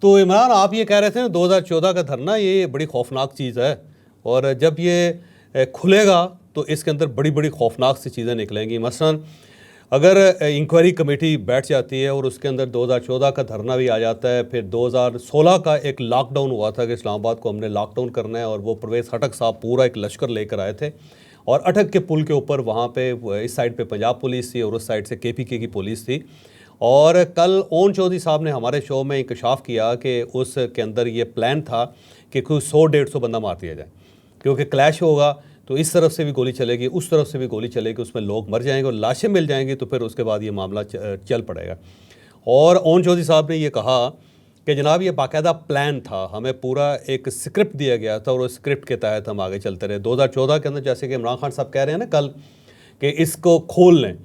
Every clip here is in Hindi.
तो इमरान, आप ये कह रहे थे ना 2014 का धरना ये बड़ी खौफनाक चीज़ है, और जब ये खुलेगा तो इसके अंदर बड़ी बड़ी खौफनाक सी चीज़ें निकलेंगी। मसलन अगर इंक्वायरी कमेटी बैठ जाती है और उसके अंदर 2014 का धरना भी आ जाता है, फिर 2016 का एक लॉकडाउन हुआ था कि इस्लामाबाद को हमने लॉकडाउन करना है, और वो परवेज़ खटक साहब पूरा एक लश्कर लेकर आए थे, और अटक के पुल के ऊपर वहाँ पे इस साइड पे पंजाब पुलिस थी और उस साइड से KPK की पुलिस थी। और कल ओन चौधरी साहब ने हमारे शो में इंकशाफ किया कि उसके अंदर ये प्लान था कि कोई 100-150 बंदा मार दिया जाए, क्योंकि क्लैश होगा तो इस तरफ से भी गोली चलेगी, उस तरफ से भी गोली चलेगी, उसमें लोग मर जाएंगे और लाशें मिल जाएंगी, तो फिर उसके बाद ये मामला चल पड़ेगा। और ओन चौधरी साहब ने ये कहा कि जनाब ये बाकायदा प्लान था, हमें पूरा एक स्क्रिप्ट दिया गया था और उस स्क्रिप्ट के तहत हम आगे चलते रहे। 2014 के अंदर जैसे कि इमरान खान साहब कह रहे हैं ना कल कि इसको खोल लें,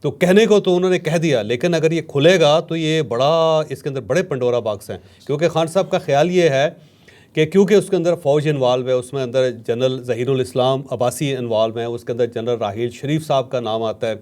तो कहने को तो उन्होंने कह दिया, लेकिन अगर ये खुलेगा तो ये बड़ा, इसके अंदर बड़े पंडोरा बॉक्स हैं। क्योंकि खान साहब का ख्याल ये है कि क्योंकि उसके अंदर फ़ौज इन्वॉल्व है, उसमें अंदर जनरल ज़हीरुल इस्लाम अब्बासी इन्वॉल्व है, उसके अंदर जनरल राहील शरीफ साहब का नाम आता है,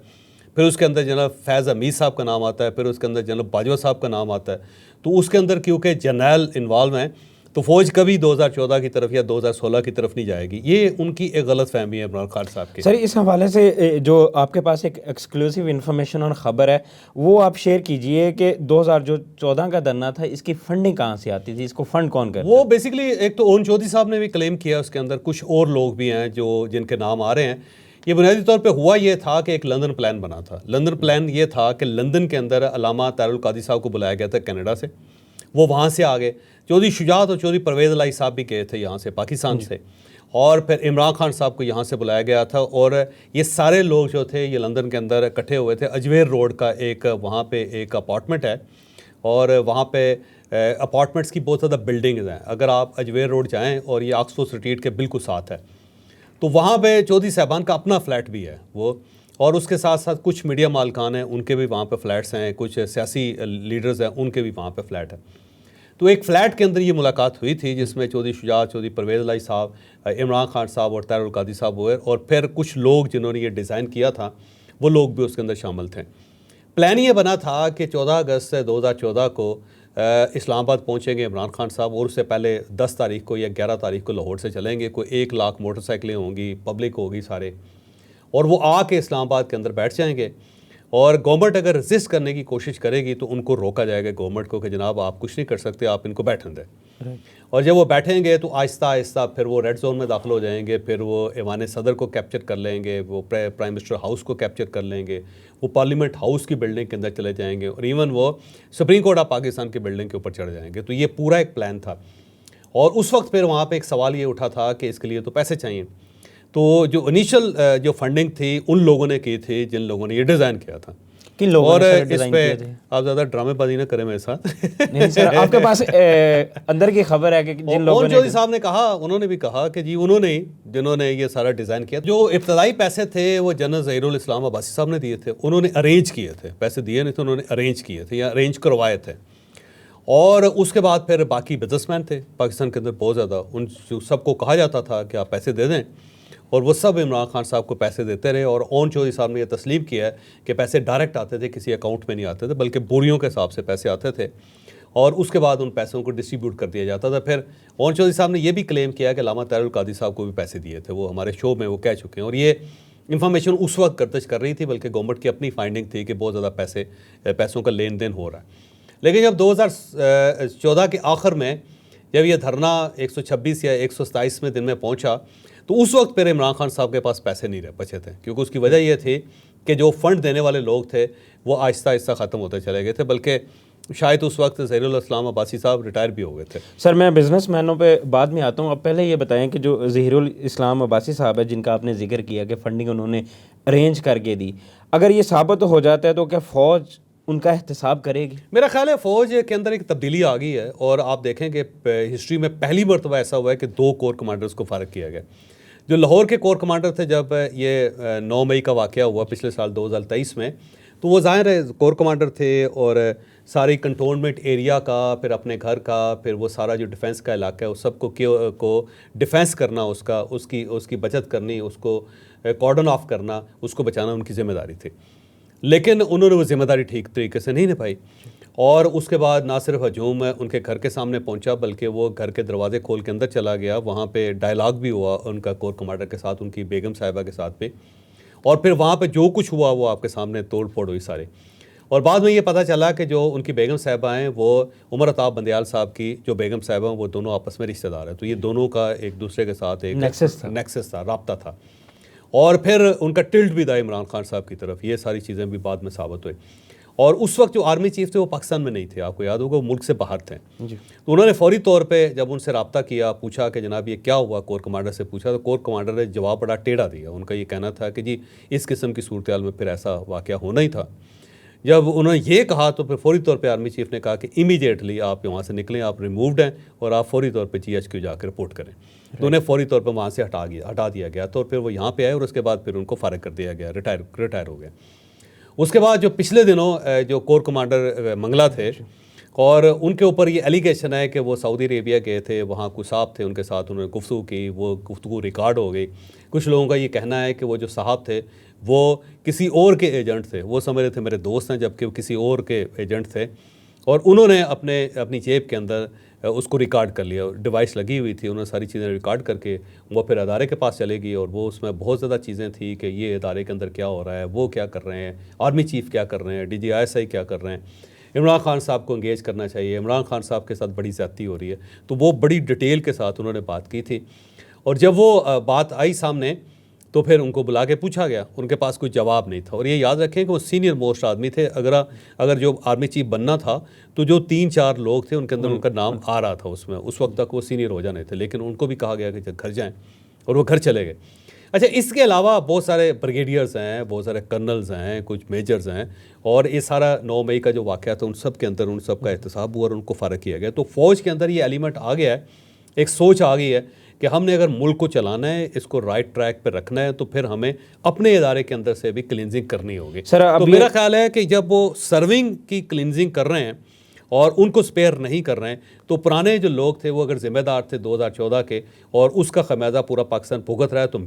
फिर उसके अंदर जनरल फैज़ हमीद साहब का नाम आता है, फिर उसके अंदर जनरल बाजवा साहब का नाम आता है। तो उसके अंदर क्योंकि जनरल इन्वॉल्व हैं, तो फ़ौज कभी 2014 की तरफ या 2016 की तरफ नहीं जाएगी। ये उनकी एक गलत फहमी है इमरान खान साहब की। सर, इस हवाले से जो आपके पास एक एक्सक्लूसिव इन्फॉर्मेशन और ख़बर है वो आप शेयर कीजिए कि 2014 का धरना था, इसकी फंडिंग कहाँ से आती थी, इसको फंड कौन करता? वो बेसिकली एक तो ओन चौधरी साहब ने भी क्लेम किया, उसके अंदर कुछ और लोग भी हैं जो जिनके नाम आ रहे हैं। ये बुनियादी तौर पे हुआ ये था कि एक लंदन प्लान बना था। लंदन प्लान ये था कि लंदन के अंदर अल्लामा तारुल कादी साहब को बुलाया गया था कनाडा से, वो वहाँ से आ गए। चौधरी शुजात और चौधरी परवेज़ इलाही साहब भी गए थे यहाँ से, पाकिस्तान से, और फिर इमरान खान साहब को यहाँ से बुलाया गया था। और ये सारे लोग जो थे ये लंदन के अंदर इकट्ठे हुए थे। अजमेर रोड का एक वहाँ पे एक अपार्टमेंट है, और वहाँ पे अपार्टमेंट्स की बहुत ज़्यादा बिल्डिंग्स हैं। अगर आप अजमेर रोड जाएँ, और ये ऑक्सफोर्ड स्ट्रीट के बिल्कुल साथ है, तो वहाँ पे चौधरी साहबान का अपना फ़्लैट भी है वो, और उसके साथ साथ कुछ मीडिया मालकान हैं उनके भी वहाँ पे फ़्लैट्स हैं, कुछ सियासी लीडर्स हैं उनके भी वहाँ पे फ़्लैट है। तो एक फ़्लैट के अंदर ये मुलाकात हुई थी जिसमें चौधरी शुजात, चौधरी परवेज़ इलाही साहब, इमरान खान साहब और तारुल कादी साहब हुए, और फिर कुछ लोग जिन्होंने ये डिज़ाइन किया था वो लोग भी उसके अंदर शामिल थे। प्लान ये बना था कि 14 अगस्त 2014 को इस्लामाबाद पहुंचेंगे इमरान खान साहब, और उससे पहले 10 तारीख को या 11 तारीख को लाहौर से चलेंगे। कोई 1 लाख मोटरसाइकिलें होंगी, पब्लिक होगी सारे, और वो आके इस्लामाबाद के अंदर बैठ जाएंगे। और गवर्नमेंट अगर रजिस्ट करने की कोशिश करेगी तो उनको रोका जाएगा गवर्नमेंट को कि जनाब आप कुछ नहीं कर सकते, आप इनको बैठने दें। और जब वो बैठेंगे तो आहिस्ता आहिस्ता फिर वो रेड जोन में दाखिल हो जाएंगे, फिर वो ऐवान सदर को कैप्चर कर लेंगे, वो प्राइम मिनिस्टर हाउस को कैप्चर कर लेंगे, वो पार्लियामेंट हाउस की बिल्डिंग के अंदर चले जाएंगे, और इवन वो सुप्रीम कोर्ट ऑफ पाकिस्तान की बिल्डिंग के ऊपर चढ़ जाएंगे। तो ये पूरा एक प्लान था। और उस वक्त फिर वहाँ पर एक सवाल ये उठा था कि इसके लिए तो पैसे चाहिए। तो जो इनिशियल जो फंडिंग थी उन लोगों ने की थी जिन लोगों ने ये डिज़ाइन किया था। किन लोगों और ने इस डिज़ाइन पे किए थे? आप ज़्यादा ड्रामेबाजी ना करें मेरे साथ। नहीं सर, आपके पास अंदर की खबर है कि जिन लोगों ने, चौधरी साहब ने कहा, उन्होंने भी कहा कि जी उन्होंने जिन्होंने ये सारा डिज़ाइन किया, जो इब्तदाई पैसे थे वो जनरल ज़हीरुल इस्लाम अब्बासी साहब ने दिए थे। उन्होंने अरेंज किए थे, पैसे दिए नहीं थे, उन्होंने अरेंज किए थे या अरेंज करवाए थे। और उसके बाद फिर बाकी बिजनेसमैन थे पाकिस्तान के अंदर बहुत ज़्यादा, उन सबको कहा जाता था कि आप पैसे दे दें, और वो सब इमरान खान साहब को पैसे देते रहे। और ओन चौधरी साहब ने यह तस्लीम किया है कि पैसे डायरेक्ट आते थे, किसी अकाउंट में नहीं आते थे, बल्कि बोरियों के हिसाब से पैसे आते थे, और उसके बाद उन पैसों को डिस्ट्रीब्यूट कर दिया जाता था। फिर ओन चौधरी साहब ने यह भी क्लेम किया कि अल्लामा तारुल कादी साहब को भी पैसे दिए थे, वो हमारे शो में वो कह चुके हैं। और ये इन्फॉर्मेशन उस वक्त गर्दिश कर रही थी, बल्कि गवर्नमेंट की अपनी फाइंडिंग थी कि बहुत ज़्यादा पैसों का लेन देन हो रहा है। लेकिन जब 2014 के आखिर में जब यह धरना 126 या 127वें दिन में पहुंचा, तो उस वक्त फिर इमरान खान साहब के पास पैसे नहीं रह बचे थे, क्योंकि उसकी वजह यह थी कि जो फ़ंड देने वाले लोग थे वो आहिस्ता आहिस्ता ख़त्म होते चले गए थे, बल्कि शायद उस वक्त ज़हीरुल इस्लाम अब्बासी साहब रिटायर भी हो गए थे। सर मैं बिजनेसमैनों पे बाद में आता हूँ, अब पहले ये बताएं कि जो ज़हीरुल इस्लाम अब्बासी साहब है जिनका आपने जिक्र किया कि फ़ंडिंग उन्होंने अरेंज करके दी, अगर ये साबित हो जाता है तो क्या फ़ौज उनका एहतसाब करेगी? मेरा ख्याल है फ़ौज के अंदर एक तब्दीली आ गई है, और आप देखें कि हिस्ट्री में पहली मरतबा ऐसा हुआ है कि 2 कोर कमांडर्स को फ़ारिग किया गया। जो लाहौर के कोर कमांडर थे, जब ये 9 मई का वाक़या हुआ पिछले साल 2023 में, तो वो ज़ाहिर है कोर कमांडर थे, और सारी कंटोनमेंट एरिया का, फिर अपने घर का, फिर वो सारा जो डिफेंस का इलाका है उस सबको को डिफेंस करना, उसकी बचत करनी, उसको कॉर्डन ऑफ करना, उसको बचाना उनकी ज़िम्मेदारी थी। लेकिन उन्होंने वो ज़िम्मेदारी ठीक तरीके से नहीं निभाई, और उसके बाद ना सिर्फ हजूम उनके घर के सामने पहुंचा, बल्कि वो घर के दरवाजे खोल के अंदर चला गया। वहाँ पे डायलॉग भी हुआ उनका कोर कमांडर के साथ, उनकी बेगम साहिबा के साथ पे, और फिर वहाँ पे जो कुछ हुआ वो आपके सामने तोड़ फोड़ हुई सारे। और बाद में ये पता चला कि जो उनकी बेगम साहिबा हैं वो उमर अताब बंदयाल साहब की जो बेगम साहिबा हैं वो दोनों आपस में रिश्तेदार हैं। तो ये दोनों का एक दूसरे के साथ एक नेक्सस था, राब्ता था। और फिर उनका टिल्ट भी था इमरान खान साहब की तरफ। ये सारी चीज़ें भी बाद में साबित हुई। और उस वक्त जो आर्मी चीफ थे वो पाकिस्तान में नहीं थे, आपको याद होगा, वो मुल्क से बाहर थे। तो उन्होंने फौरी तौर पे जब उनसे रब्ता किया, पूछा कि जनाब ये क्या हुआ, कोर कमांडर से पूछा, तो कोर कमांडर ने जवाब बड़ा टेढ़ा दिया। उनका ये कहना था कि जी इस किस्म की सूरत हाल में फिर ऐसा वाक़या होना ही था। जब उन्होंने ये कहा तो फिर फौरी तौर पे आर्मी चीफ ने कहा कि इमीडिएटली आप वहाँ से निकलें, आप रिमूव्ड हैं और आप फौरी तौर पे GHQ जाकर रिपोर्ट करें। तो उन्हें फौरी तौर पे वहाँ से हटा दिया गया। तो फिर वो यहाँ पे आए और उसके बाद फिर उनको फारिग कर दिया गया, रिटायर हो गए। उसके बाद जो पिछले दिनों जो कोर कमांडर मंगला थे, और उनके ऊपर ये एलिगेशन है कि वो सऊदी अरेबिया गए थे, वहाँ कुछ साहब थे उनके साथ, उन्होंने गुफ्तगू की, वो गुफ्तगू रिकॉर्ड हो गई। कुछ लोगों का ये कहना है कि वो जो साहब थे वो किसी और के एजेंट थे, वो समझ रहे थे मेरे दोस्त हैं, जबकि वो किसी और के एजेंट थे। और उन्होंने अपनी जेब के अंदर उसको रिकॉर्ड कर लिया, डिवाइस लगी हुई थी, उन्होंने सारी चीज़ें रिकॉर्ड करके वो फिर अदारे के पास चलेगी। और वो उसमें बहुत ज़्यादा चीज़ें थी कि ये अदारे के अंदर क्या हो रहा है, वो क्या कर रहे हैं, आर्मी चीफ़ क्या कर रहे हैं, DGISI क्या कर रहे हैं, इमरान खान साहब को इंगेज करना चाहिए, इमरान खान साहब के साथ बड़ी ज़्यादती हो रही है। तो वो बड़ी डिटेल के साथ उन्होंने बात की थी। और जब वो बात आई सामने तो फिर उनको बुला के पूछा गया, उनके पास कोई जवाब नहीं था। और ये याद रखें कि वो सीनियर मोस्ट आदमी थे। अगर जो आर्मी चीफ बनना था तो जो 3-4 लोग थे उनके अंदर उनका नाम आ रहा था उसमें, उस वक्त तक वो सीनियर हो जाने थे। लेकिन उनको भी कहा गया कि घर जाएँ, और वो घर चले गए। अच्छा, इसके अलावा बहुत सारे ब्रिगेडियर्स हैं, बहुत सारे कर्नल्स हैं, कुछ मेजर्स हैं, और ये सारा 9 मई का जो वाक़या था उन सब के अंदर उन सब का एहतसाब हुआ और उनको फ़ारिग किया गया। तो फ़ौज के अंदर ये एलिमेंट आ गया है, एक सोच आ गई है कि हमने अगर मुल्क को चलाना है, इसको राइट ट्रैक पे रखना है, तो फिर हमें अपने इदारे के अंदर से भी क्लिनजिंग करनी होगी। तो मेरा ख्याल है कि जब वो सर्विंग की क्लिनजिंग कर रहे हैं और उनको स्पेयर नहीं कर रहे हैं, तो पुराने जो लोग थे वो अगर ज़िम्मेदार थे 2014 के, और उसका खमियाजा पूरा पाकिस्तान भुगत रहा है, तो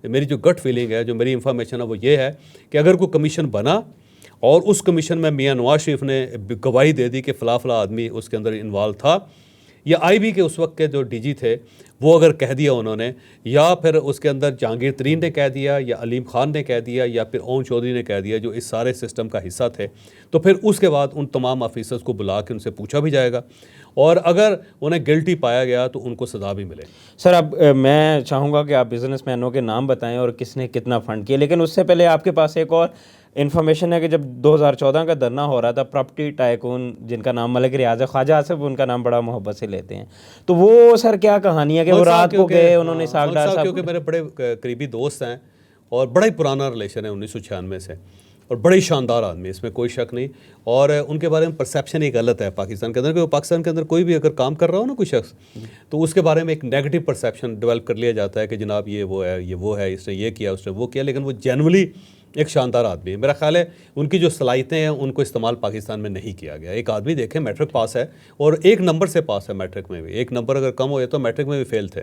मेरी जो गट फीलिंग है, जो मेरी इंफॉर्मेशन है वो ये है कि अगर कोई कमीशन बना और उस कमीशन में मियां नवाज शरीफ ने गवाही दे दी कि फ़ला फ़ला आदमी उसके अंदर इन्वॉल्व था, या IB के उस वक्त के जो DG थे वो अगर कह दिया उन्होंने, या फिर उसके अंदर जहांगीर तरीन ने कह दिया, या अलीम खान ने कह दिया, या फिर ओम चौधरी ने कह दिया, जो इस सारे सिस्टम का हिस्सा थे, तो फिर उसके बाद उन तमाम ऑफिसर्स को बुला के उनसे पूछा भी जाएगा, और अगर उन्हें गिल्टी पाया गया तो उनको सज़ा भी मिले। सर, अब मैं चाहूँगा कि आप बिजनेसमैनों के नाम बताएं और किसने कितना फ़ंड किया, लेकिन उससे पहले आपके पास एक और इन्फॉर्मेशन है कि जब 2014 का धरना हो रहा था, प्रॉपर्टी टाइकून जिनका नाम मलिक रियाज है, ख्वाजा आसिफ उनका नाम बड़ा मोहब्बत से लेते हैं, तो वो सर क्या कहानी है कि वो रात को गए, उन्होंने साग डाल साहब, क्योंकि मेरे बड़े करीबी दोस्त हैं और बड़ा ही पुराना रिलेशन है 1996 से, और बड़े शानदार आदमी, इसमें कोई शक नहीं। और उनके बारे में परसेप्शन ही गलत है पाकिस्तान के अंदर, क्योंकि पाकिस्तान के अंदर कोई भी अगर काम कर रहा हो ना कोई शख्स, तो उसके बारे में एक नेगेटिव परसेप्शन डेवलप कर लिया जाता है कि जनाब ये वो है, इसने ये किया, उसने वो किया। लेकिन वो जनरली एक शानदार आदमी है। मेरा ख्याल है उनकी जो सलाहियतें हैं उनको इस्तेमाल पाकिस्तान में नहीं किया गया। एक आदमी देखें, मैट्रिक पास है और 1 नंबर से पास है, मैट्रिक में भी 1 नंबर अगर कम हो तो मैट्रिक में भी फेल थे,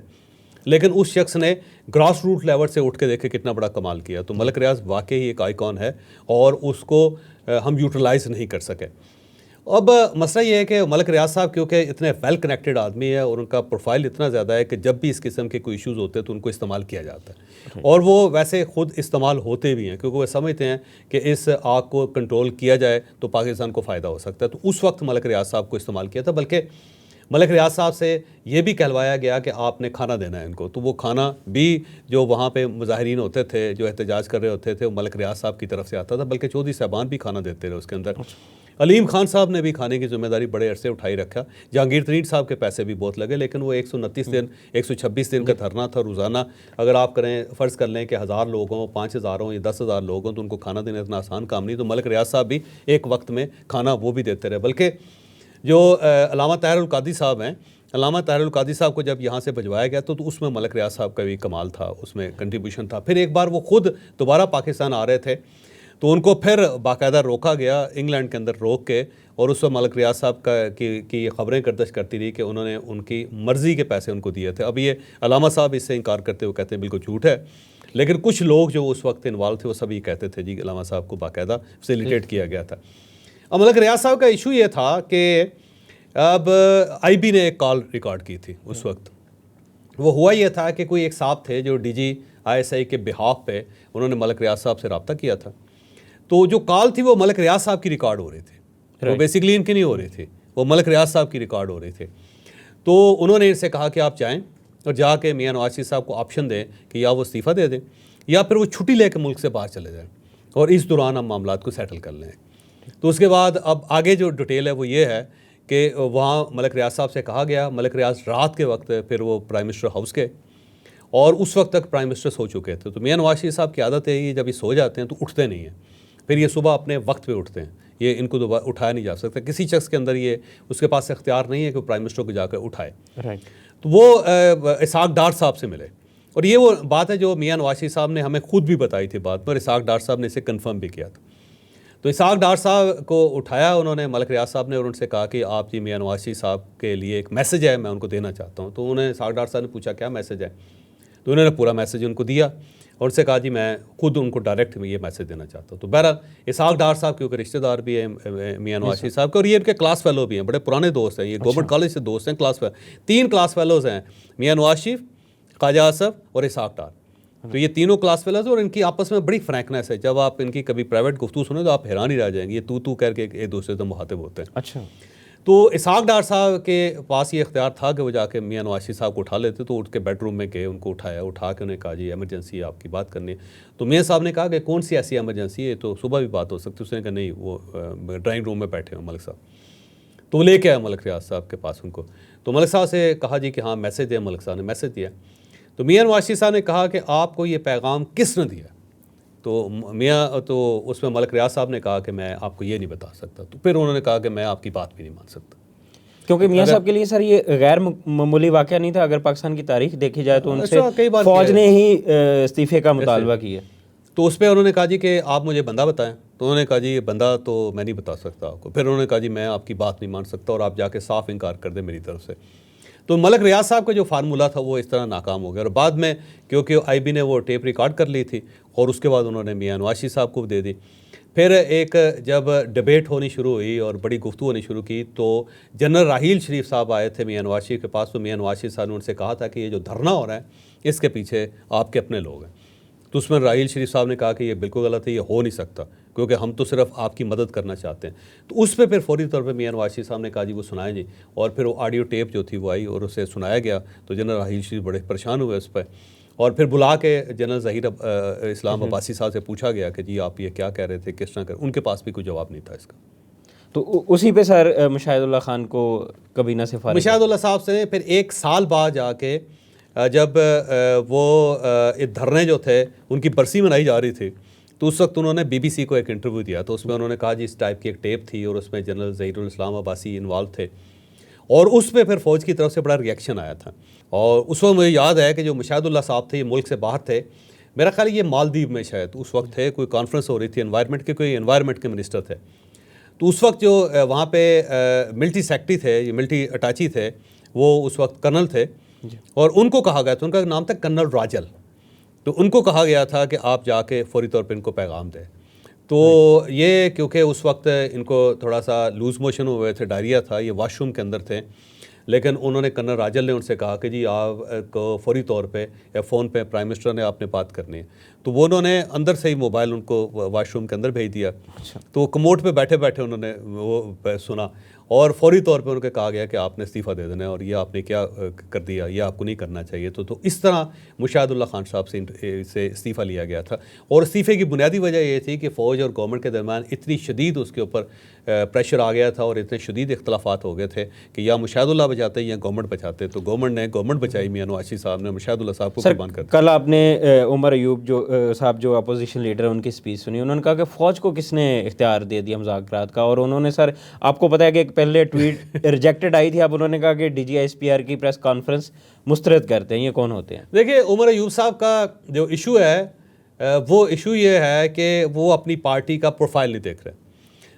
लेकिन उस शख्स ने ग्रास रूट लेवल से उठ के देखे कितना बड़ा कमाल किया। तो मलिक रियाज वाकई एक आइकॉन है और उसको हम यूटिलाइज नहीं कर सके। अब मसला ये है कि मलिक रियाज साहब क्योंकि इतने वेल कनेक्टेड आदमी है और उनका प्रोफाइल इतना ज़्यादा है कि जब भी इस किस्म के कोई इश्यूज़ होते हैं तो उनको इस्तेमाल किया जाता है, और वो वैसे ख़ुद इस्तेमाल होते भी हैं, क्योंकि वो समझते हैं कि इस आग को कंट्रोल किया जाए तो पाकिस्तान को फ़ायदा हो सकता है। तो उस वक्त मलिक रियाज साहब को इस्तेमाल किया था, बल्कि मलिक रियाज साहब से ये भी कहलवाया गया कि आपने खाना देना है इनको। तो वो खाना भी जो वहाँ पे मुजाहिरीन होते थे, जो एहतजाज कर रहे होते थे, वो मलिक रियाज साहब की तरफ से आता था, बल्कि चौधरी साहबान भी खाना देते रहे उसके अंदर। अलीम खान साहब ने भी खाने की जिम्मेदारी बड़े अरसे उठाई रखा। जहांगीर तरीन साहब के पैसे भी बहुत लगे, लेकिन वो 129 दिन 126 दिन का धरना था रोज़ाना। अगर आप करें, फ़र्ज़ कर लें कि 1000 लोग हों, 5000 हों या 10,000 लोग हों, तो उनको खाना देना इतना आसान काम नहीं। तो मलिक रियाज साहब भी एक वक्त में खाना वो भी देते रहे। बल्कि जो अल्लामा ताहिरुल कादी साहब हैं, अल्लामा ताहिरुल कादी साहब को जब यहाँ से भिजवाया गया तो उसमें मलिक रियाज साहब का भी कमाल था, उसमें कंट्रीब्यूशन था। फिर एक बार वो खुद दोबारा पाकिस्तान आ रहे थे तो उनको फिर बाकायदा रोका गया, इंग्लैंड के अंदर रोक के, और उस वक्त मलिक रियाज साहब की खबरें गर्दिश करती रही कि उन्होंने उनकी मर्ज़ी के पैसे उनको दिए थे। अब ये अल्लामा साहब इससे इनकार करते हुए कहते हैं बिल्कुल झूठ है, लेकिन कुछ लोग जो उस वक्त इन्वॉल्व थे वो सभी कहते थे जी अल्लामा साहब को बाकायदा फैसिलिटेट किया गया था। अब मलक रियाज साहब का इशू ये था कि अब आईबी ने एक कॉल रिकॉर्ड की थी उस वक्त। वो हुआ ये था कि कोई एक साहब थे जो डीजी आईएसआई के बिहाफ पे उन्होंने मलक रियाज साहब से रब्ता किया था। तो जो कॉल थी वो मलक रियाज साहब की रिकॉर्ड हो रही थी, वो बेसिकली इनकी नहीं हो रही थी, वो मलक रियाज साहब की रिकॉर्ड हो रही थी। तो उन्होंने इनसे कहा कि आप जाएँ और जाके मियां नवाज शरीफ साहब को ऑप्शन दें कि या वो इस्तीफ़ा दे दें या फिर वो छुट्टी लेकर मुल्क से बाहर चले जाएँ और इस दौरान हम मामलात को सेटल कर लें। तो उसके बाद अब आगे जो डिटेल है वो ये है कि वहाँ मलक रियाज साहब से कहा गया, मलक रियाज रात के वक्त फिर वो प्राइम मिनिस्टर हाउस के और उस वक्त तक प्राइम मिनिस्टर सो चुके थे। तो मियां नवाज शरीफ साहब की आदत है ये जब ये सो जाते हैं तो उठते नहीं हैं, फिर ये सुबह अपने वक्त पे उठते हैं, ये इनको दोबारा उठाया नहीं जा सकता। किसी शख्स के अंदर ये उसके पास इख्तियार नहीं है कि वो प्राइम मिनिस्टर को जाकर उठाए। तो वो इसाक डार साहब से मिले और ये वो बात है जो मियां नवाज शरीफ साहब ने हमें खुद भी बताई थी बात पर, इसाक डार साहब ने इसे कन्फर्म भी किया था। तो इसाक डार साहब को उठाया उन्होंने मलक रियाज साहब ने और उनसे कहा कि आप जी मियां नवाज शरीफ साहब के लिए एक मैसेज है, मैं उनको देना चाहता हूँ। तो उन्हें इसाक डार साहब ने पूछा क्या मैसेज है, तो उन्होंने पूरा मैसेज उनको दिया और उनसे कहा जी मैं खुद उनको डायरेक्ट ये मैसेज देना चाहता हूँ। तो बहरहाल इसाक डार साहब क्योंकि रिश्तेदार भी हैं मियां नवाज शरीफ साहब के और ये इनके क्लास फेलो भी हैं, बड़े पुराने दोस्त हैं, ये गवर्नमेंट कॉलेज से दोस्त हैं, क्लास फेलो 3 क्लास फेलोज़ हैं, मियां नवाज शरीफ, ख्वाजा आसफ और इसाक डार। तो ये तीनों क्लास फेलोज़ और इनकी आपस में बड़ी फ्रैंकनेस है। जब आप इनकी कभी प्राइवेट गुफ्तगू सुने तो आप हैरान ही रह जाएंगे, ये तू करके एक दूसरे से मुखातिब होते हैं। अच्छा। तो इसाक डार साहब के पास ये इख्तियार था कि वो जाके मियां नवाज शरीफ साहब को उठा लेते। तो उठ के बेडरूम में गए, उनको उठाया, उठा के उन्हें कहा जी एमरजेंसी है, आपकी बात करनी है। तो मियां साहब ने कहा कि कौन सी ऐसी एमरजेंसी है, तो सुबह भी बात हो सकती है। उसने कहा नहीं, वो ड्राइंग रूम में बैठे हैं मलिक साहब। तो वो लेके आया मलिक रियाज साहब के पास उनको। तो मलिक साहब से कहा जी कि हाँ मैसेज दिया, मलिक साहब ने मैसेज दिया। तो मियां नवाज शरीफ साहब ने कहा कि आपको ये पैगाम किसने दिया, तो मियाँ तो उसमें मलक रियाज साहब ने कहा कि मैं आपको ये नहीं बता सकता। तो फिर उन्होंने कहा कि मैं आपकी बात भी नहीं मान सकता, क्योंकि मियां साहब के लिए सर ये गैर मामूली वाक़या नहीं था। अगर पाकिस्तान की तारीख देखी जाए तो उनसे कई बार फौज ने ही इस्तीफे का मुतालबा किया। तो उस पर उन्होंने कहा जी कि आप मुझे बंदा बताएं। तो उन्होंने कहा जी ये बंदा तो मैं नहीं बता सकता आपको। फिर उन्होंने कहा जी मैं आपकी बात नहीं मान सकता और आप जाके साफ इनकार कर दें मेरी तरफ से। तो मलक रियाज साहब का जो फार्मूला था वो इस तरह नाकाम हो गया और बाद में क्योंकि आईबी ने वो टेप रिकॉर्ड कर ली थी और उसके बाद उन्होंने मियां नवाज शरीफ साहब को दे दी। फिर एक जब डिबेट होनी शुरू हुई और बड़ी गुफ्तगू होनी शुरू की तो जनरल राहील शरीफ साहब आए थे मियां नवाज शरीफ के पास। तो मियां नवाज शरीफ साहब ने उनसे कहा था कि ये जो धरना हो रहा है इसके पीछे आपके अपने लोग हैं। तो उसमें राहील शरीफ साहब ने कहा कि ये बिल्कुल गलत है, ये हो नहीं सकता क्योंकि हम तो सिर्फ आपकी मदद करना चाहते हैं। तो उस पर फिर फौरी तौर पे मियां नवाज शरीफ साहब ने कहा जी वो सुनाएं जी, और फिर वो ऑडियो टेप जो थी वो आई और उसे सुनाया गया। तो जनरल राहील शरीफ बड़े परेशान हुए उस पर और फिर बुला के जनरल ज़हीर इस्लाम अब्बासी साहब से पूछा गया कि जी आप ये क्या कह रहे थे, किस तरह कर, उनके पास भी कोई जवाब नहीं था इसका। तो उसी पे सर मुशाहिदुल्लाह खान को कबीना से फारिग मुशाहिदुल्लाह साहब से फिर 1 साल बाद जाके जब वो धरने जो थे उनकी बरसी मनाई जा रही थी तो उस वक्त उन्होंने बीबीसी को एक इंटरव्यू दिया। तो उसमें उन्होंने कहा जी इस टाइप की एक टेप थी और उसमें जनरल ज़हीरुल इस्लाम अब्बासी इन्वॉल्व थे और उस पर फिर फ़ौज की तरफ से बड़ा रिएक्शन आया था। और उस वक्त मुझे याद है कि जो मुशाहिदुल्लाह साहब थे ये मुल्क से बाहर थे, मेरा ख्याल ये मालदीव में शायद उस वक्त थे, कोई कॉन्फ्रेंस हो रही थी एनवायरनमेंट के, कोई एनवायरनमेंट के मिनिस्टर थे। तो उस वक्त जो वहाँ पे मिलिट्री सेक्रेटरी थे, ये मिलिट्री अटैची थे, वो उस वक्त कर्नल थे और उनको कहा गया था, उनका नाम था कर्नल राजल। तो उनको कहा गया था कि आप जाके फौरी तौर पे इनको पैगाम दें। तो ये क्योंकि उस वक्त इनको थोड़ा सा लूज़ मोशन हुए थे, डायरिया था, ये वॉशरूम के अंदर थे, लेकिन उन्होंने कर्नल राजल ने उनसे कहा कि जी आपको फौरी तौर पे या फ़ोन पे प्राइम मिनिस्टर ने आपने बात करनी है। तो वो उन्होंने अंदर से ही मोबाइल उनको वॉशरूम के अंदर भेज दिया। तो कमोड पे बैठे बैठे उन्होंने वो सुना और फौरी तौर पे उनको कहा गया कि आपने इस्तीफ़ा दे देना है और ये आपने क्या कर दिया, ये आपको नहीं करना चाहिए। तो इस तरह मुशाहिदुल्लाह खान साहब से इस्तीफ़ा लिया गया था और इस्तीफ़े की बुनियादी वजह ये थी कि फ़ौज और गवर्नमेंट के दरमियान इतनी शदीद उसके ऊपर प्रेशर आ गया था और इतने शदीद इख्तलाफात हो गए थे कि या मुशाहिदुल्लाह बचाते या गवर्नमेंट बचाते। तो गवर्नमेंट बचाई, मियां नवाज शरीफ साहब ने मुशाहिदुल्लाह साहब को कुर्बान कर दिया। कल आपने उमर अयूब जो साहब जो अपोजिशन लीडर उनकी स्पीच सुनी, उन्होंने कहा कि फ़ौज को किसने इख्तियार दे दिया मुज़ाकरात का। और उन्होंने सर आपको पता है कि एक पहले ट्वीट रिजेक्टेड आई थी, अब उन्होंने कहा कि DGISPR की प्रेस कॉन्फ्रेंस मुस्तरद करते हैं। ये कौन होते हैं? देखिए उमर अयूब साहब का जो इशू है वो इशू ये है कि वो अपनी पार्टी का प्रोफाइल नहीं देख रहे।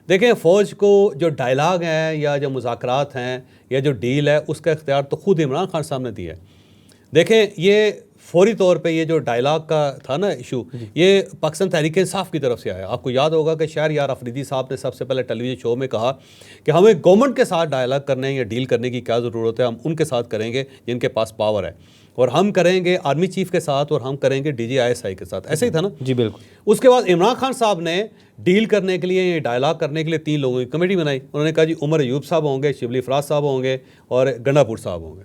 देखें फ़ौज को जो डायलाग हैं या जो मुज़ाकरात हैं या जो डील है उसका इख्तियार तो ख़ुद इमरान खान साहब ने दिया है। देखें ये फौरी तौर पे ये जो डायलॉग का था ना इशू, ये पाकिस्तान तहरीक इंसाफ की तरफ से आया। आपको याद होगा कि शहरयार अफरीदी साहब ने सबसे पहले टेलीविजन शो में कहा कि हमें गवर्नमेंट के साथ डायलॉग करने या डील करने की क्या ज़रूरत है, हम उनके साथ करेंगे जिनके पास पावर है, और हम करेंगे आर्मी चीफ के साथ, और हम करेंगे DGISI के साथ। ऐसे ही था ना जी बिल्कुल। उसके बाद इमरान खान साहब ने डील करने के लिए, डायलॉग करने के लिए 3 लोगों की कमेटी बनाई। उन्होंने कहा जी उमर अयूब साहब होंगे, शिबली फराज साहब होंगे और गंडापुर साहब होंगे,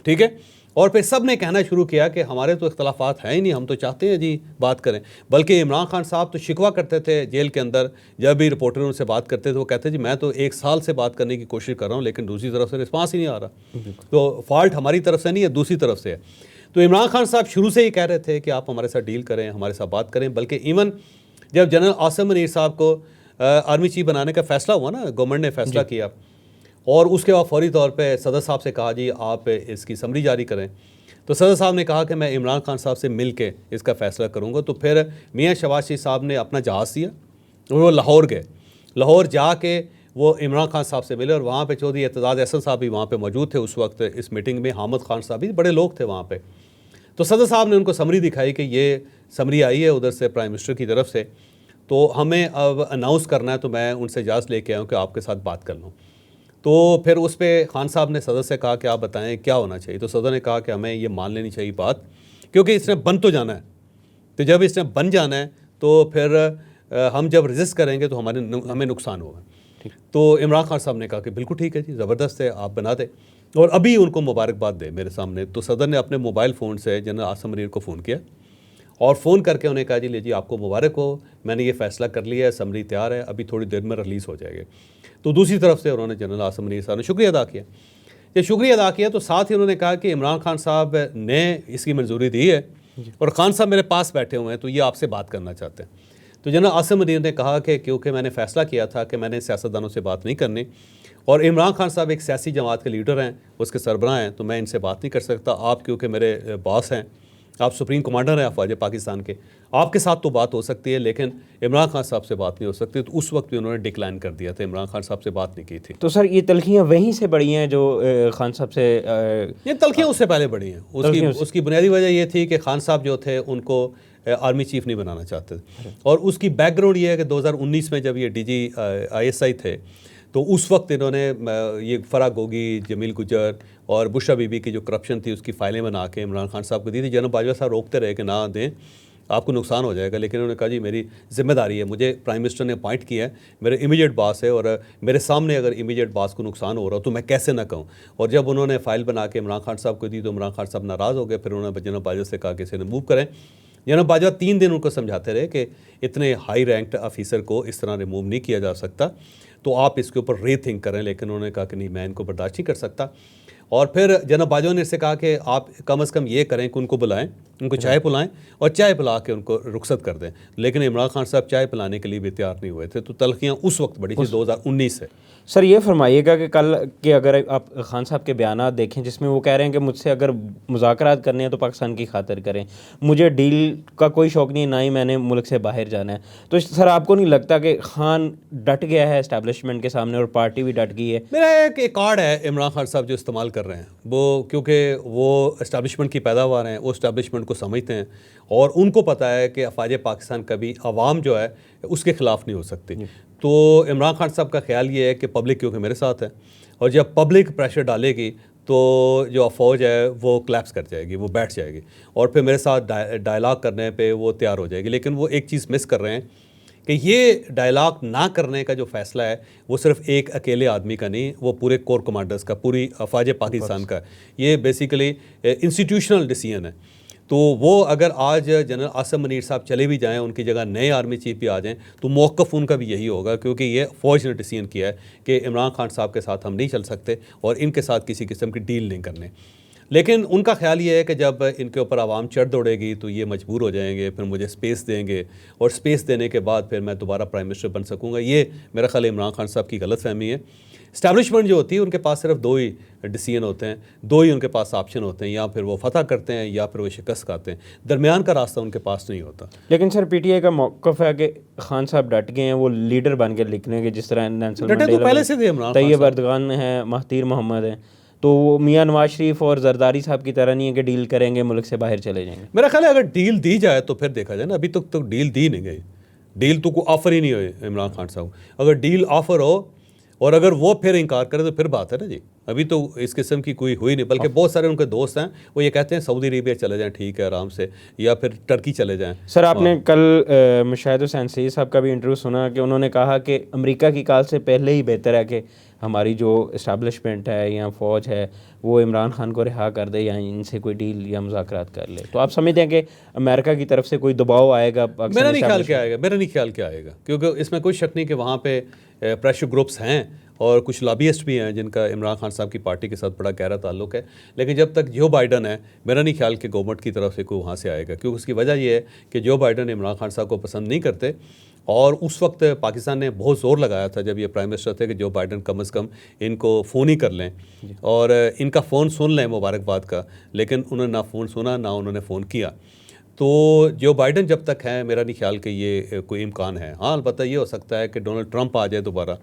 ठीक है। और फिर सब ने कहना शुरू किया कि हमारे तो इख्तलाफात हैं ही नहीं, हम तो चाहते हैं जी बात करें। बल्कि इमरान खान साहब तो शिकवा करते थे जेल के अंदर, जब भी रिपोर्टर उनसे बात करते थे वो कहते जी मैं तो 1 साल से बात करने की कोशिश कर रहा हूँ, लेकिन दूसरी तरफ से रिस्पांस ही नहीं आ रहा। तो फॉल्ट हमारी तरफ से नहीं है, दूसरी तरफ से है। तो इमरान खान साहब शुरू से ही कह रहे थे कि आप हमारे साथ डील करें, हमारे साथ बात करें। बल्कि इवन जब जनरल आसिम मुनीर साहब को आर्मी चीफ बनाने का फैसला हुआ ना, गवर्नमेंट ने फैसला किया, और उसके बाद फौरी तौर पे सदर साहब से कहा जी आप इसकी समरी जारी करें। तो सदर साहब ने कहा कि मैं इमरान खान साहब से मिल के इसका फ़ैसला करूँगा। तो फिर मियाँ शहबाज शरीफ साहब ने अपना जहाज़ दिया और वो लाहौर गए। लाहौर जाके वो इमरान खान साहब से मिले, और वहाँ पे चौधरी एतजाज़ अहसन साहब भी वहाँ पे मौजूद थे उस वक्त इस मीटिंग में, हामिद खान साहब भी, बड़े लोग थे वहाँ पे। तो सदर साहब ने उनको समरी दिखाई कि ये समरी आई है उधर से प्राइम मिनिस्टर की तरफ से, तो हमें अब अनाउंस करना है, तो मैं उनसे इजाज़त लेके आया हूँ कि आपके साथ बात कर लूँ। तो फिर उस पर खान साहब ने सदर से कहा कि आप बताएं क्या होना चाहिए। तो सदर ने कहा कि हमें ये मान लेनी चाहिए बात, क्योंकि इसने बन तो जाना है, तो जब इसने बन जाना है तो फिर हम जब रजिस्ट करेंगे तो हमें नुकसान होगा। तो इमरान खान साहब ने कहा कि बिल्कुल ठीक है जी, ज़बरदस्त है, आप बना दें, और अभी उनको मुबारकबाद दे मेरे सामने। तो सदर ने अपने मोबाइल फ़ोन से जनरल आसिम मुनीर को फ़ोन किया और फ़ोन करके उन्हें कहा जी ले जी आपको मुबारक हो, मैंने ये फ़ैसला कर लिया है, समरी तैयार है, अभी थोड़ी देर में रिलीज़ हो जाएगी। तो दूसरी तरफ से उन्होंने जनरल आसिम मुनीर साहब ने शुक्रिया अदा किया। जब शुक्रिया अदा किया तो साथ ही उन्होंने कहा कि इमरान खान साहब ने इसकी मंजूरी दी है और खान साहब मेरे पास बैठे हुए हैं, तो ये आपसे बात करना चाहते हैं। तो जनरल आसिम मुनीर ने कहा कि क्योंकि मैंने फ़ैसला किया था कि मैंने सियासतदानों से बात नहीं करनी, और इमरान खान साहब एक सियासी जमात के लीडर हैं, उसके सरबराह हैं, तो मैं इनसे बात नहीं कर सकता। आप क्योंकि मेरे बॉस हैं, आप सुप्रीम कमांडर हैं अफवाज पाकिस्तान के, आपके साथ तो बात हो सकती है, लेकिन इमरान खान साहब से बात नहीं हो सकती। तो उस वक्त भी उन्होंने डिक्लाइन कर दिया था, इमरान खान साहब से बात नहीं की थी। तो सर ये तलखियाँ वहीं से बढ़ी हैं जो खान साहब से ये तलखियाँ उससे पहले बढ़ी हैं। उसकी बुनियादी वजह ये थी कि खान साहब जो थे उनको आर्मी चीफ नहीं बनाना चाहते थे, और उसकी बैकग्राउंड ये है कि 2019 में जब ये DGISI थे तो उस वक्त इन्होंने ये फराह गोगी, जमील गुजर और बुशरा बीबी की जो करप्शन थी उसकी फाइलें बना के इमरान खान साहब को दी थी। जनरल बाजवा साहब रोकते रहे कि ना दें, आपको नुकसान हो जाएगा, लेकिन उन्होंने कहा जी मेरी जिम्मेदारी है, मुझे प्राइम मिनिस्टर ने अपॉइंट किया है, मेरे इमीडिएट बॉस है, और मेरे सामने अगर इमीडिएट बॉस को नुकसान हो रहा हो तो मैं कैसे ना कहूँ। और जब उन्होंने फ़ाइल बना के इमरान खान साहब को दी तो इमरान खान साहब नाराज़ हो गए। फिर उन्होंने जनरल बाजवा से कहा कि इसे रिमूव करें। जनरल बाजवा 3 दिन उनको समझाते रहे कि इतने हाई रैंक्ड ऑफिसर को इस तरह रिमूव नहीं किया जा सकता, तो आप इसके ऊपर रीथिंक करें। लेकिन उन्होंने कहा कि नहीं, मैं इनको बर्दाश्त नहीं कर सकता। और फिर जनरल बाजवा ने इससे कहा कि आप कम से कम ये करें कि उनको बुलाएं, उनको चाय पिलाएं, और चाय पिला के उनको रुखसत कर दें। लेकिन इमरान खान साहब चाय पिलाने के लिए भी तैयार नहीं हुए थे। तो तलखियाँ उस वक्त बढ़ी थी 2019 से। सर ये फरमाइएगा कि कल के अगर आप खान साहब के बयानात देखें जिसमें वो कह रहे हैं कि मुझसे अगर मुज़ाकरात करने हैं तो पाकिस्तान की खातिर करें, मुझे डील का कोई शौक़ नहीं, ना ही मैंने मुल्क से बाहर जाना है। तो सर आपको नहीं लगता कि खान डट गया है इस्टेब्लिशमेंट के सामने और पार्टी भी डट गई है? मेरा एक कार्ड है इमरान खान साहब जो इस्तेमाल कर रहे हैं वो, क्योंकि वो इस्टेब्लिशमेंट की पैदावार हैं, वो इस्टेब्लिशमेंट को समझते हैं, और उनको पता है कि अफवाज पाकिस्तान कभी अवाम जो है उसके ख़िलाफ़ नहीं हो सकती। तो इमरान खान साहब का ख्याल ये है कि पब्लिक क्योंकि मेरे साथ है, और जब पब्लिक प्रेशर डालेगी तो जो फ़ौज है वो क्लैप्स कर जाएगी, वो बैठ जाएगी, और फिर मेरे साथ डायलॉग करने पे वो तैयार हो जाएगी। लेकिन वो एक चीज़ मिस कर रहे हैं कि ये डायलॉग ना करने का जो फ़ैसला है वो सिर्फ एक अकेले आदमी का नहीं, वो पूरे कोर कमांडर्स का, पूरी अफवाज पाकिस्तान का। ये बेसिकली इंस्टीट्यूशनल डिसीजन है। तो वो अगर आज जनरल आसिम मुनीर साहब चले भी जाएं, उनकी जगह नए आर्मी चीफ भी आ जाएं, तो मौक़िफ़ उनका भी यही होगा, क्योंकि ये फ़ौज ने डिसीजन किया है कि इमरान खान साहब के साथ हम नहीं चल सकते और इनके साथ किसी किस्म की डील नहीं करने। लेकिन उनका ख्याल ये है कि जब इनके ऊपर आवाम चढ़ दौड़ेगी तो ये मजबूर हो जाएंगे, फिर मुझे स्पेस देंगे, और स्पेस देने के बाद फिर मैं दोबारा प्राइम मिनिस्टर बन सकूँगा। ये मेरा ख्याल इमरान खान साहब की गलत फहमी है। इस्टेब्लिशमेंट जो होती है उनके पास सिर्फ 2 ही डिसीजन होते हैं, 2 ही उनके पास ऑप्शन होते हैं, या फिर वो फतह करते हैं या फिर वो शिकस्त खाते हैं, दरमियान का रास्ता उनके पास नहीं होता। लेकिन सर PTI का मौक़िफ़ है कि खान साहब डट गए हैं, वो लीडर बन के लिखने के, जिस तरह नेल्सन मंडेला, पहले से थे इमरान तैयब अर्दगान हैं, महातीर मोहम्मद हैं, तो तो वो मियाँ नवाज शरीफ और जरदारी साहब की तरह नहीं है कि डील करेंगे मुल्क से बाहर चले जाएंगे। मेरा ख्याल है अगर डील दी जाए तो फिर देखा जाए ना, अभी तक तो डील दी नहीं गई, डील तो कोई ऑफर ही नहीं हुई इमरान खान साहब। अगर डील ऑफर हो और अगर वो फिर इनकार करे तो फिर बात है ना जी। अभी तो इस किस्म की कोई हुई नहीं, बल्कि बहुत सारे उनके दोस्त हैं वो ये कहते हैं सऊदी अरेबिया चले जाएं, ठीक है आराम से, या फिर टर्की चले जाएं। सर आपने कल मुशाहिद हुसैन सईद साहब का भी इंटरव्यू सुना कि उन्होंने कहा कि अमेरिका की कॉल से पहले ही बेहतर है कि हमारी जो इस्टेब्लिशमेंट है या फ़ौज है वो इमरान खान को रिहा कर दे या इनसे कोई डील या मुज़ाकरात कर ले। तो आप समझते हैं कि अमेरिका की तरफ से कोई दबाव आएगा? मेरा नहीं ख्याल क्या आएगा, मेरा नहीं ख्याल क्या आएगा, क्योंकि इसमें कोई शक नहीं कि वहाँ पे प्रेशर ग्रुप्स हैं और कुछ लॉबियस्ट भी हैं जिनका इमरान खान साहब की पार्टी के साथ बड़ा गहरा ताल्लुक है। लेकिन जब तक जो बाइडन है, मेरा नहीं ख्याल कि गवर्नमेंट की तरफ से कोई वहाँ से आएगा, क्योंकि उसकी वजह यह है कि जो बाइडन इमरान खान साहब को पसंद नहीं करते। और उस वक्त पाकिस्तान ने बहुत ज़ोर लगाया था जब ये प्राइम मिनिस्टर थे कि जो बाइडन कम अज़ कम इनको फ़ोन ही कर लें और इनका फ़ोन सुन लें मुबारकबाद का, लेकिन उन्होंने ना फ़ोन सुना ना उन्होंने फ़ोन किया। तो जो बाइडन जब तक है, मेरा नहीं ख्याल कि ये कोई इम्कान है। हाँ, अलबत्ता ये हो सकता है कि डोनाल्ड ट्रंप आ जाए दोबारा।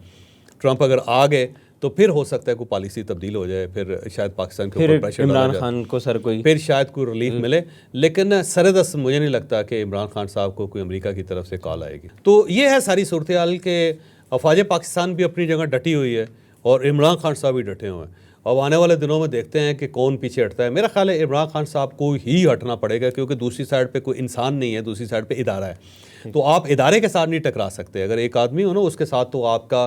ट्रंप अगर आ गए तो फिर हो सकता है कोई पॉलिसी तब्दील हो जाए, फिर शायद पाकिस्तान के ऊपर प्रेशर इमरान खान को सर कोई फिर शायद कोई रिलीफ मिले। लेकिन सरदस मुझे नहीं लगता कि इमरान खान साहब को कोई अमेरिका की तरफ से कॉल आएगी। तो ये है सारी सूरत हाल के अफवाज पाकिस्तान भी अपनी जगह डटी हुई है और इमरान खान साहब भी डटे हुए हैं। अब आने वाले दिनों में देखते हैं कि कौन पीछे हटता है। मेरा ख्याल है इमरान खान साहब को ही हटना पड़ेगा, क्योंकि दूसरी साइड पे कोई इंसान नहीं है, दूसरी साइड पे इदारा है। तो आप इदारे के साथ नहीं टकरा सकते। अगर एक आदमी हो ना उसके साथ तो आपका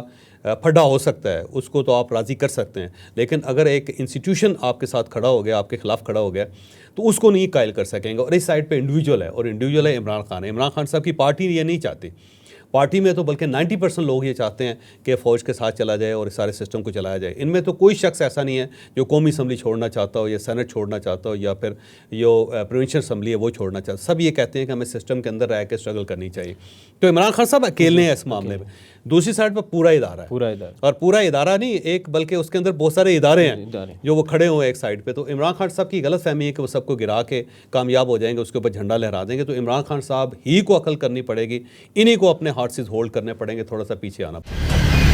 फड्डा हो सकता है, उसको तो आप राज़ी कर सकते हैं, लेकिन अगर एक इंस्टीट्यूशन आपके साथ खड़ा हो गया, आपके खिलाफ खड़ा हो गया, तो उसको नहीं कायल कर सकेंगे। और इस साइड पे इंडिविजुअल है, और इंडिविजुअल है इमरान खान। इमरान खान साहब की पार्टी ये नहीं चाहती। पार्टी में तो बल्कि 90% लोग ये चाहते हैं कि फ़ौज के साथ चला जाए और इस सारे सिस्टम को चलाया जाए। इनमें तो कोई शख्स ऐसा नहीं है जो कौमी असम्बली छोड़ना चाहता हो या सेनेट छोड़ना चाहता हो या फिर जो प्रोविंशियल असम्बली है वो छोड़ना चाहता। सब ये कहते हैं कि हमें सिस्टम के अंदर रह के स्ट्रगल करनी चाहिए। तो इमरान खान साहब अकेले हैं इस मामले में। दूसरी साइड पर पूरा इदारा है, और पूरा इदारा नहीं एक, बल्कि उसके अंदर बहुत सारे इदारे हैं जो वो खड़े हुए एक साइड पे। तो इमरान खान साहब की गलत फहमी है कि वो सबको गिरा के कामयाब हो जाएंगे, उसके ऊपर झंडा लहरा देंगे। तो इमरान खान साहब ही को अकल करनी पड़ेगी, इन्हीं को अपने हार्सेस होल्ड करने पड़ेंगे, थोड़ा सा पीछे आना पड़ेगा।